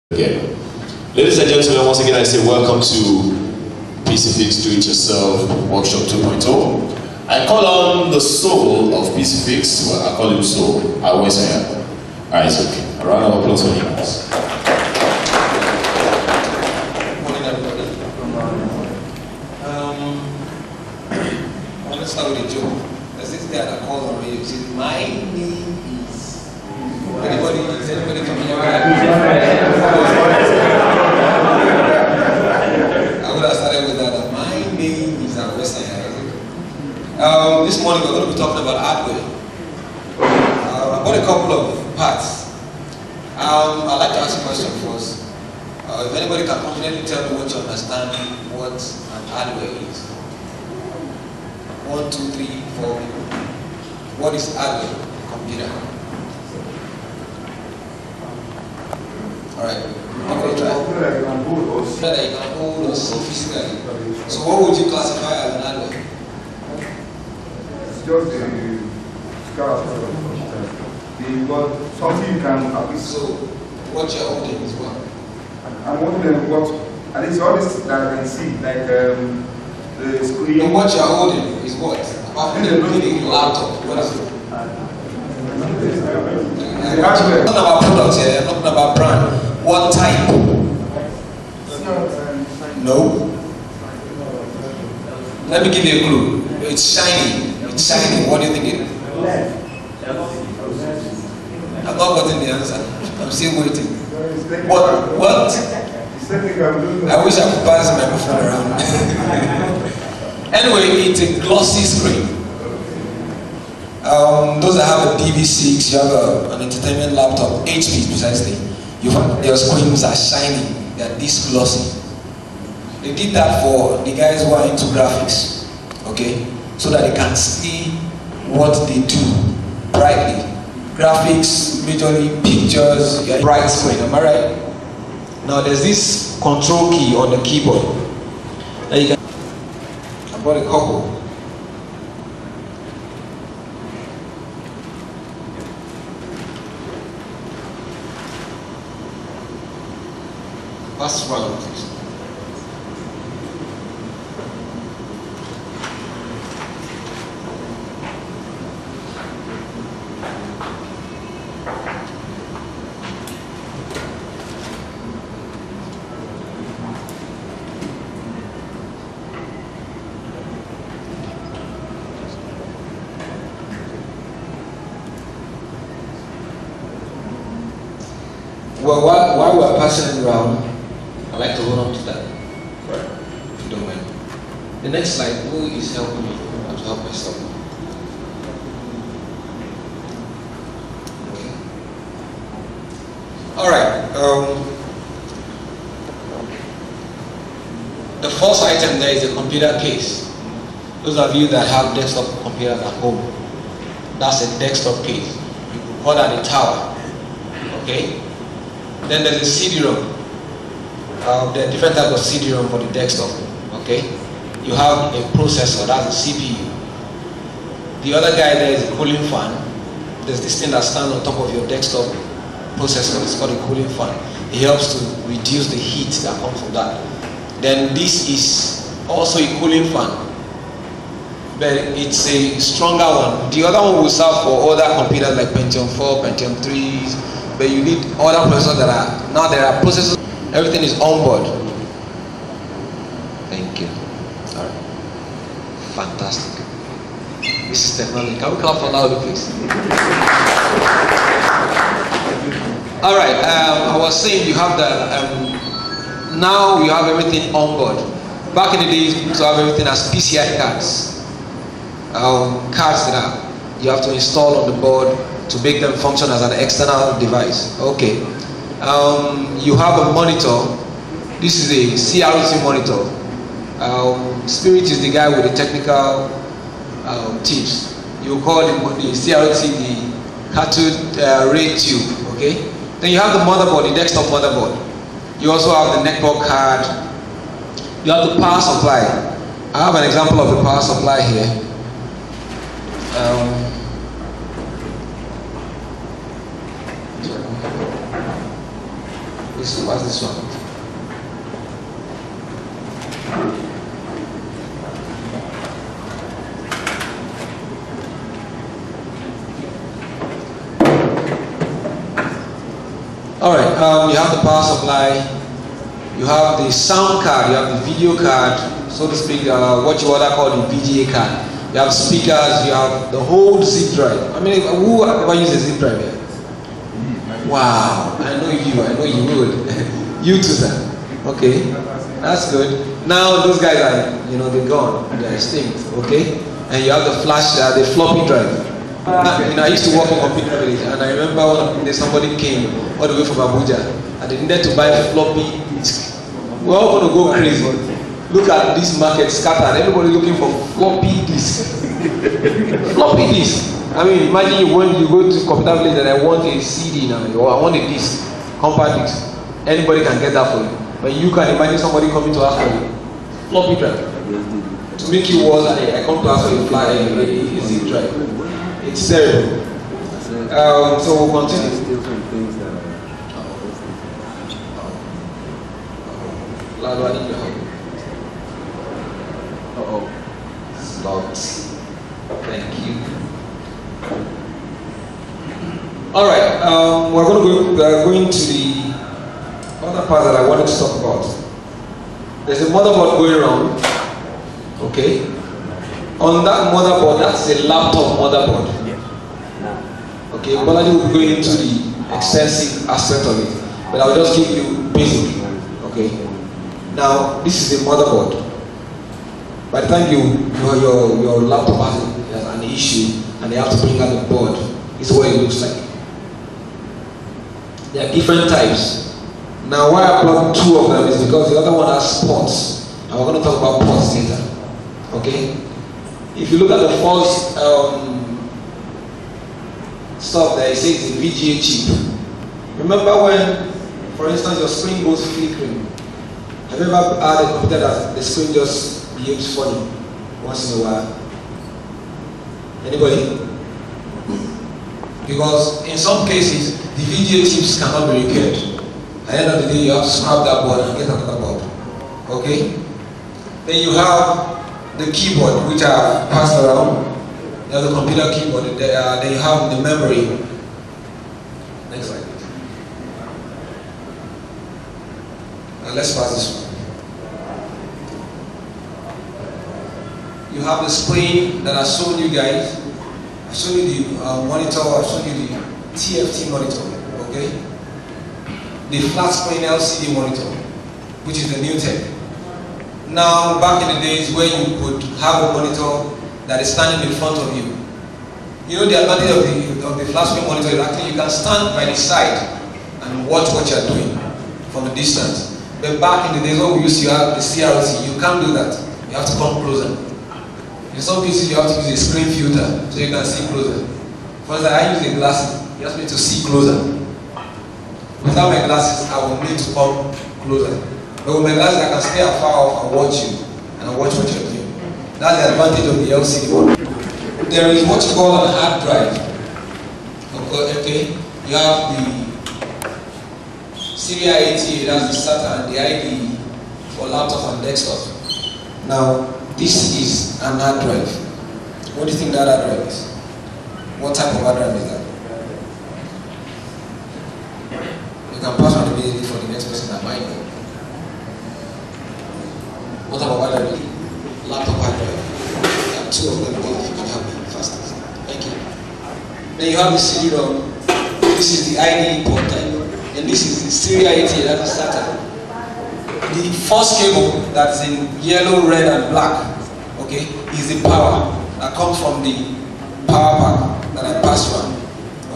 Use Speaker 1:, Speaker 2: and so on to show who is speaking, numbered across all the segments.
Speaker 1: Again. Ladies and gentlemen, once again I say welcome to PCFix Do-It-Yourself Workshop 2.0. I call on the soul of PCFix, well I call him soul, I always say that. Alright, it's okay. A round of applause for him.
Speaker 2: Good morning everybody. I want to start with a joke. There's this guy that calls on radio, he says, my name is... Anybody familiar with that? I would have started with that. My name is this morning we're going to be talking about hardware. I bought a couple of parts. I'd like to ask a question first. If anybody can confidently tell me what you understand what an hardware is. 1, 2, 3, 4 people. What is hardware? Computer. Alright. That you can hold or see physically. So what would you classify as an hardware?
Speaker 3: It's just something you can appreciate.
Speaker 2: So what you're holding is what?
Speaker 3: I'm holding what? And it's all this that I can see, like the screen.
Speaker 2: And what you're holding is what? Apart from the laptop, what is it? I'm not about products here, I'm not about brand. What type? No. Let me give you a clue. It's shiny. It's shiny. What do you think it is? I've not gotten the answer. I'm still waiting. What? I wish I could pass my microphone around. Anyway, it's a glossy screen. Those that have a PV6, you have an entertainment laptop, HP precisely, you find their screens are shiny, they are this glossy. They did that for the guys who are into graphics, okay? So that they can see what they do brightly. Graphics, majorly pictures, bright screen, am I right? Now there's this control key on the keyboard. Now you can, I bought a couple. Pass round, please. Well, while we're passing it around, I'd like to hold on to that, right? If you don't mind. The next slide, who is helping me? I have to help myself. Okay. Alright. The first item there is a computer case. Those of you that have desktop computers at home, that's a desktop case. You could call that a tower. Okay? Then there's a CD-ROM. There are different types of CD-ROM for the desktop. Okay, you have a processor, that's a CPU. The other guy there is a cooling fan. There's this thing that stands on top of your desktop processor. It's called a cooling fan. It helps to reduce the heat that comes from that. Then this is also a cooling fan, but it's a stronger one. The other one will serve for other computers like Pentium 4, Pentium 3s, but you need other processors that are, now there are processors. Everything is on board. Thank you. Alright. Fantastic. This is technology. Can we clap for loud, please? Alright, I was saying you have the, now you have everything on board. Back in the days, you used to have everything as PCI cards. Cards that you have to install on the board to make them function as an external device. Okay. You have a monitor. This is a CRT monitor. Spirit is the guy with the technical tips. You call the CRT the cathode ray tube. Okay. Then you have the motherboard, the desktop motherboard. You also have the network card. You have the power supply. I have an example of the power supply here. What's this one? Alright, you have the power supply, you have the sound card, you have the video card, so to speak, what you other call the VGA card. You have speakers, you have the whole zip drive. I mean, who ever use a zip drive here? Wow, I know you would. You too, sir. Okay, that's good. Now those guys are, they're gone, they're extinct, okay? And you have the flash, the floppy drive. I used to work in computer village, and I remember one day somebody came all the way from Abuja, and they needed to buy a floppy disk. We're all going to go crazy. Look at this market scattered. Everybody looking for floppy disk. Floppy disk. I mean, imagine when you go to computer village and I want a CD now, or I want a disk, compact disk. Anybody can get that for you. But you can imagine somebody coming to ask for you. Floppy drive. To make you worse, I come to ask for a fly, a zip drive. It's terrible. So we'll continue. Lalo, I need your help. Slots. Thank you. Alright, we're going to the other part that I wanted to talk about. There's a motherboard going around. Okay. On that motherboard, that's a laptop motherboard. Okay, Bolaji will be going into the extensive aspect of it, but I'll just give you basic. Okay. Now, this is a motherboard. By the time your laptop has an issue and they have to bring out the board, this is what it looks like. There are different types. Now, why I brought two of them is because the other one has ports, and we're going to talk about ports later. Okay. If you look at the first stuff there, it says the VGA chip. Remember when, for instance, your screen goes flickering? Have you ever had a computer that the screen just behaves funny once in a while? Anybody? Because in some cases, the VGA chips cannot be repaired. At the end of the day, you have to scrap that board and get another board. Okay? Then you have the keyboard, which are passed around. You have the computer keyboard. Then you have the memory. Next slide. And let's pass this one. You have the screen that I've shown you guys. I've shown you the monitor. I've shown you the TFT monitor. Okay. The flat screen LCD monitor, which is the new tech. Now, back in the days where you could have a monitor that is standing in front of you. You know the advantage of the flat screen monitor is actually you can stand by the side and watch what you're doing from a distance. But back in the days when we used to have the CRT, you can't do that. You have to come closer. In some cases, you have to use a screen filter so you can see closer. For instance, I use the glasses. You ask me to see closer. Without my glasses, I will need to come closer. But with my glasses, I can stay afar off and watch you and watch what you're doing. That's the advantage of the LCD one. There is what you call a hard drive. Okay, you have the Syria 80, that's the SATA and the ID for laptop and desktop. Now, this is an hard drive. What do you think that hard drive is? What type of hard drive is that? You can pass on immediately for the next person that might know. What type of hard drive is it? Laptop hard drive. There are two of them there if you can help me faster. Thank you. Then you have the CD-ROM. This is the ID port type. And this is the Syria 80, that's the SATA. The first cable that's in yellow, red, and black, okay, is the power that comes from the power pack that I passed around.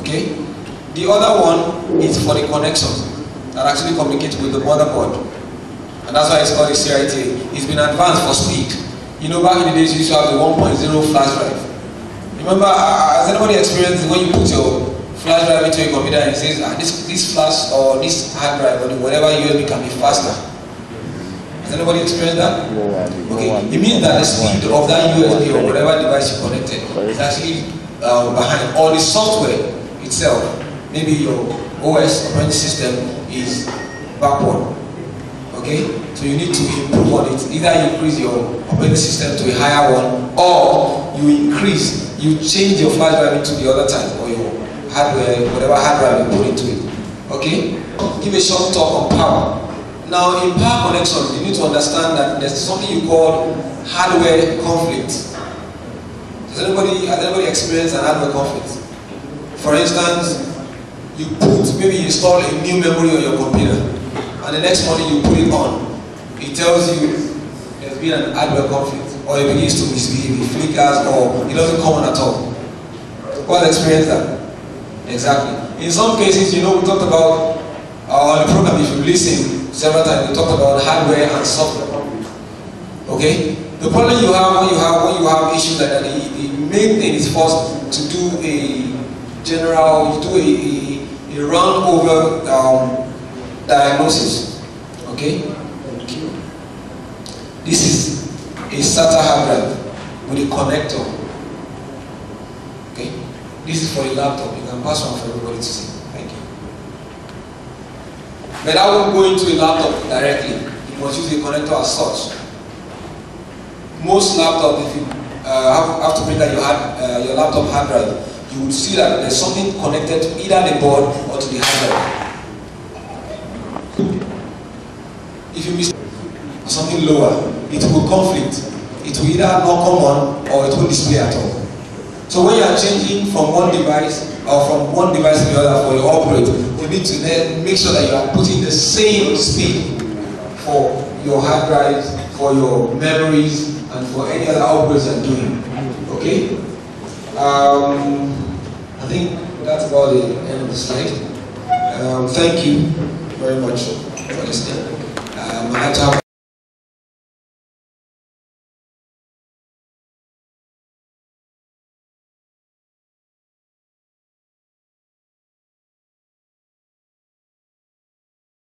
Speaker 2: Okay? The other one is for the connectors that actually communicate with the motherboard. And that's why it's called the Syria 80. It's been advanced for speed. You know, back in the days, you used to have the 1.0 flash drive. Remember, has anybody experienced when you put your flash drive into a computer and it says, this flash or this hard drive or whatever USB can be faster? Has anybody experienced that? Okay, it means that the speed of that USB or whatever device you connected is actually behind, or the software itself, maybe your OS operating system is backward. Okay? So you need to improve on it. Either you increase your operating system to a higher one, or you change your flash drive into the other type, or your hardware, whatever hard drive you put into it. Okay? Give a short talk on power. Now, in power connection, you need to understand that there's something you call hardware conflict. Has anybody experienced an hardware conflict? For instance, maybe you install a new memory on your computer, and the next morning you put it on. It tells you there's been an hardware conflict, or it begins to misbehave, it flickers, or it doesn't come on at all. Who has experienced that? Exactly. In some cases, we talked about, on the program, if you listen several times, we talked about hardware and software conflict. Okay? The problem you have when you have issues like that, the main thing is first to do a round over diagnosis. Okay? This is a SATA hard drive with a connector. Okay? This is for a laptop. You can pass one for everybody to see. Thank you. But I won't go into a laptop directly. You must use a connector as such. Most laptops, if you have to bring out your laptop hard drive, you will see that there's something connected to either the board or to the hard drive. If you miss something lower, it will conflict. It will either not come on or it will display at all. So when you are changing from one device or from one device to the other for your upgrade, you need to then make sure that you are putting the same speed for your hard drives, for your memories, and for any other upgrades you're doing. Okay? I think that's about the end of the slide. Thank you very much for listening. I'd like to have